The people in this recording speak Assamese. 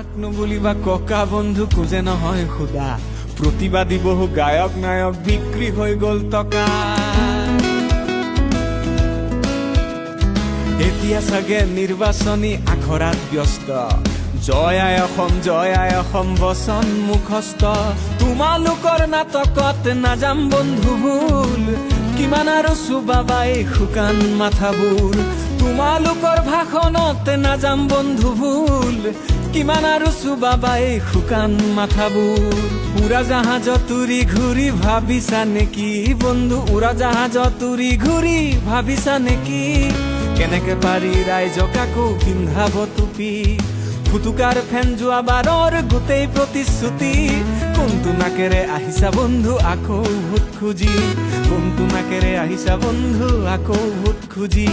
মাক নুবুলিবা ককা বন্ধু কোজে নহয় খুদা প্ৰতিবাদী বহু গায়ক নায়ক বিক্ৰী হৈ গ'ল টকা এতিয়া চাগে নিৰ্বাচনী আখৰাত ব্যস্ত জয় আই অসম বচন মুখস্থ তোমালোকৰ নাটকত নাযাম বন্ধু ভুল কিমান আৰু চুবাবাই শুকান মাথাবোৰ তোমালোকৰ ভাষণত নাযাম বন্ধু ভুল কিমান আৰু চুবাবাই শুকান মাথাবোৰ উৰাজাহাজত উৰি ঘূৰি ভাবিছা নেকি বন্ধু উৰাজাহাজত উৰি ঘূৰি ভাবিছা নেকি কেনেকে পাৰি ৰাইজক আকৌ পিন্ধাব টুপি ফুটুকাৰ ফেন যোৱাবাৰৰ গোটেই প্ৰতিশ্ৰুতি কোনটো নাকেৰে আহিছা বন্ধু আকৌ ভোট খুজি কোনটো নাকেৰে আহিছা বন্ধু আকৌ ভোট খুজি